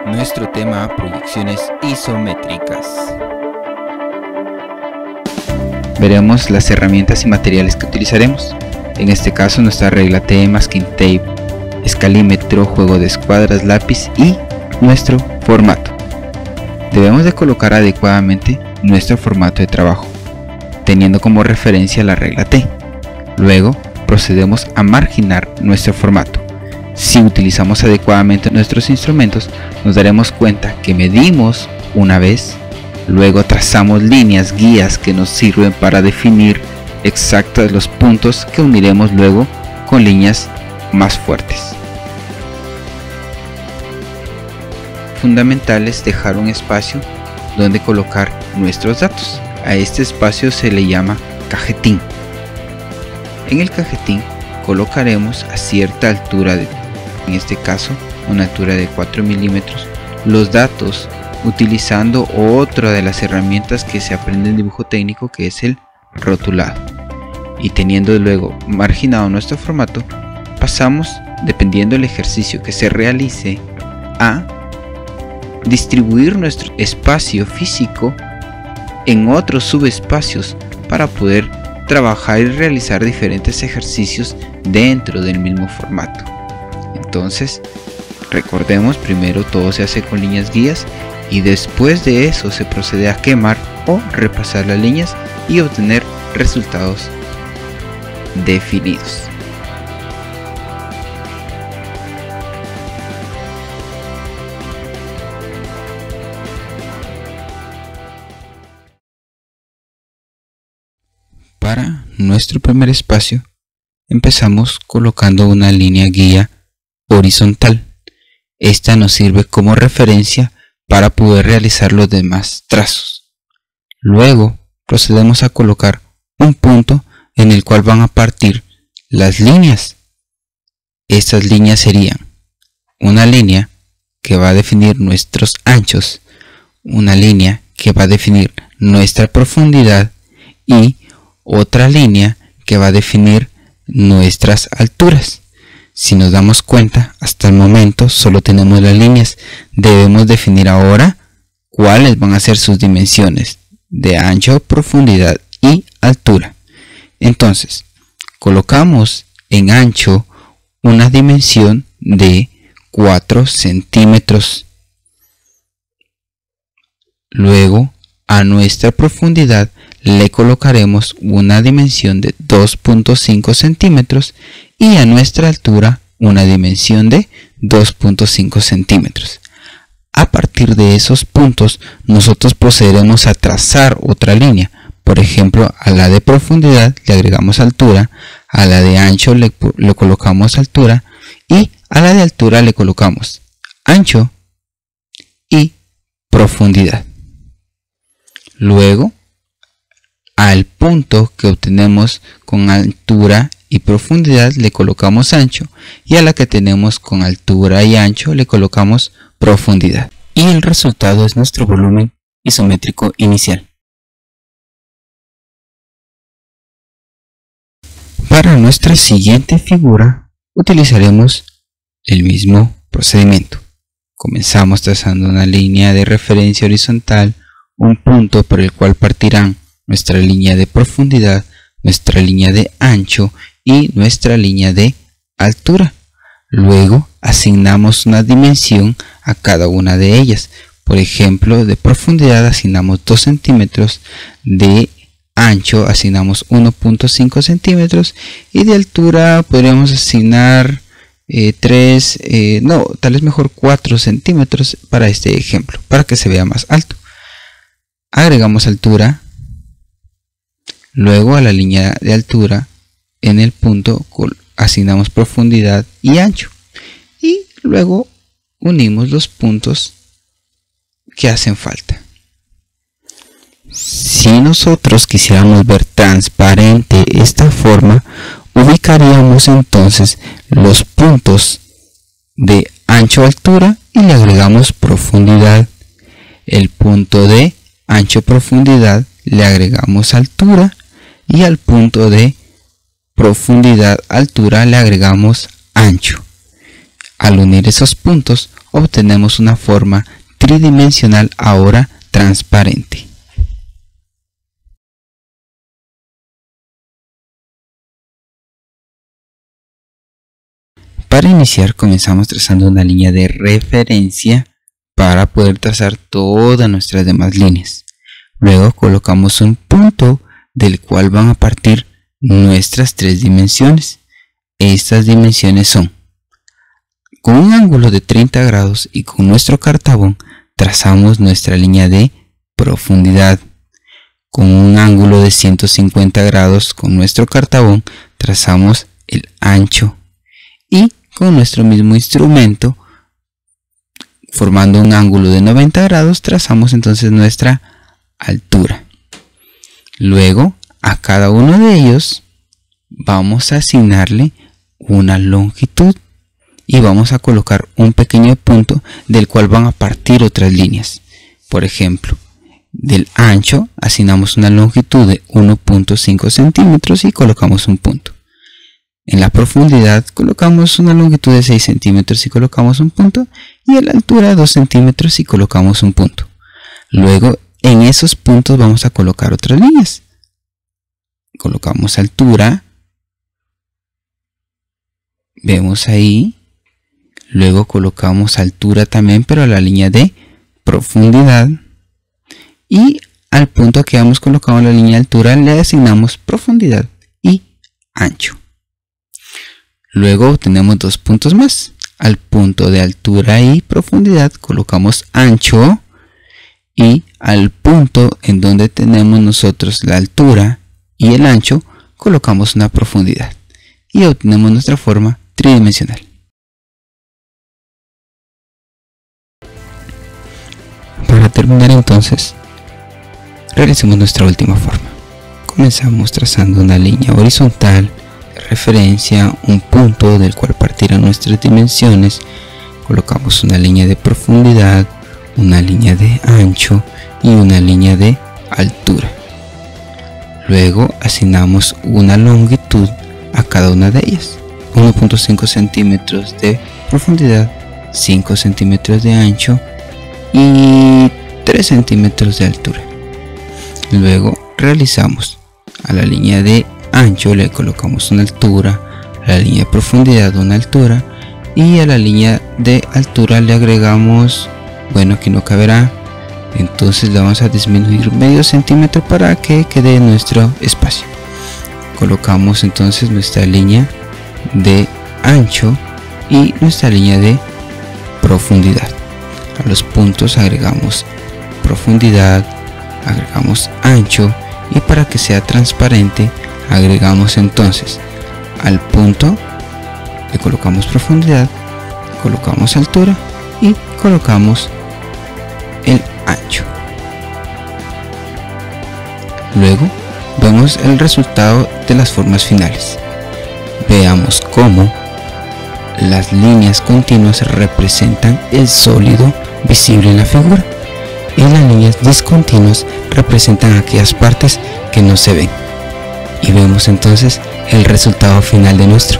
Nuestro tema: proyecciones isométricas. Veremos las herramientas y materiales que utilizaremos. En este caso nuestra regla T, masking tape, escalímetro, juego de escuadras, lápiz y nuestro formato. Debemos de colocar adecuadamente nuestro formato de trabajo, teniendo como referencia la regla T. Luego procedemos a marginar nuestro formato. Si utilizamos adecuadamente nuestros instrumentos, nos daremos cuenta que medimos una vez, luego trazamos líneas guías que nos sirven para definir exactos los puntos que uniremos luego con líneas más fuertes. Fundamental es dejar un espacio donde colocar nuestros datos. A este espacio se le llama cajetín. En el cajetín colocaremos a cierta altura, en este caso una altura de 4 milímetros, los datos utilizando otra de las herramientas que se aprende en dibujo técnico, que es el rotulado. Y teniendo luego marginado nuestro formato, pasamos, dependiendo del ejercicio que se realice, a distribuir nuestro espacio físico en otros subespacios para poder trabajar y realizar diferentes ejercicios dentro del mismo formato. Entonces, recordemos, primero todo se hace con líneas guías y después de eso se procede a quemar o repasar las líneas y obtener resultados definidos. Para nuestro primer espacio empezamos colocando una línea guía horizontal. Esta nos sirve como referencia para poder realizar los demás trazos. Luego procedemos a colocar un punto en el cual van a partir las líneas. Estas líneas serían una línea que va a definir nuestros anchos, una línea que va a definir nuestra profundidad y otra línea que va a definir nuestras alturas. Si nos damos cuenta, hasta el momento solo tenemos las líneas. Debemos definir ahora cuáles van a ser sus dimensiones de ancho, profundidad y altura. Entonces, colocamos en ancho una dimensión de 4 centímetros. Luego, a nuestra profundidad le colocaremos una dimensión de 2.5 centímetros y a nuestra altura una dimensión de 2.5 centímetros. A partir de esos puntos nosotros procederemos a trazar otra línea. Por ejemplo, a la de profundidad le agregamos altura, a la de ancho le colocamos altura y a la de altura le colocamos ancho y profundidad. Luego, al punto que obtenemos con altura y profundidad le colocamos ancho y a la que tenemos con altura y ancho le colocamos profundidad. Y el resultado es nuestro volumen isométrico inicial. Para nuestra siguiente figura utilizaremos el mismo procedimiento. Comenzamos trazando una línea de referencia horizontal, un punto por el cual partirán nuestra línea de profundidad, nuestra línea de ancho y nuestra línea de altura. Luego asignamos una dimensión a cada una de ellas. Por ejemplo, de profundidad asignamos 2 centímetros, de ancho asignamos 1.5 centímetros y de altura podríamos asignar 4 centímetros para este ejemplo, para que se vea más alto. Agregamos altura. Luego a la línea de altura en el punto asignamos profundidad y ancho y luego unimos los puntos que hacen falta. Si nosotros quisiéramos ver transparente esta forma, ubicaríamos entonces los puntos de ancho altura y le agregamos profundidad. El punto de ancho profundidad le agregamos altura y al punto de profundidad altura le agregamos ancho. Al unir esos puntos obtenemos una forma tridimensional ahora transparente. Para iniciar comenzamos trazando una línea de referencia para poder trazar todas nuestras demás líneas. Luego colocamos un punto del cual van a partir nuestras tres dimensiones. Estas dimensiones son: con un ángulo de 30 grados y con nuestro cartabón trazamos nuestra línea de profundidad. Con un ángulo de 150 grados con nuestro cartabón trazamos el ancho. Y con nuestro mismo instrumento, formando un ángulo de 90 grados, trazamos entonces nuestra altura. Luego, a cada uno de ellos vamos a asignarle una longitud y vamos a colocar un pequeño punto del cual van a partir otras líneas. Por ejemplo, del ancho asignamos una longitud de 1.5 centímetros y colocamos un punto. En la profundidad colocamos una longitud de 6 centímetros y colocamos un punto, y en la altura 2 centímetros y colocamos un punto. Luego en esos puntos vamos a colocar otras líneas. Colocamos altura, vemos ahí, luego colocamos altura también, pero a la línea de profundidad, y al punto que hemos colocado en la línea de altura le asignamos profundidad y ancho. Luego tenemos dos puntos más. Al punto de altura y profundidad colocamos ancho, y al punto en donde tenemos nosotros la altura y el ancho colocamos una profundidad, y obtenemos nuestra forma tridimensional. Para terminar entonces, realicemos nuestra última forma. Comenzamos trazando una línea horizontal de referencia, un punto del cual partirán nuestras dimensiones, colocamos una línea de profundidad, una línea de ancho y una línea de altura. Luego asignamos una longitud a cada una de ellas: 1.5 centímetros de profundidad, 5 centímetros de ancho y 3 centímetros de altura. Luego realizamos a la línea de ancho le colocamos una altura, a la línea de profundidad una altura, y a la línea de altura le agregamos, bueno, aquí no caberá, entonces le vamos a disminuir medio centímetro para que quede nuestro espacio. Colocamos entonces nuestra línea de ancho y nuestra línea de profundidad. A los puntos agregamos profundidad, agregamos ancho, y para que sea transparente agregamos entonces al punto, le colocamos profundidad, colocamos altura y colocamos el ancho. Luego vemos el resultado de las formas finales. Veamos cómo las líneas continuas representan el sólido visible en la figura, y las líneas discontinuas representan aquellas partes que no se ven. Y vemos entonces el resultado final de nuestro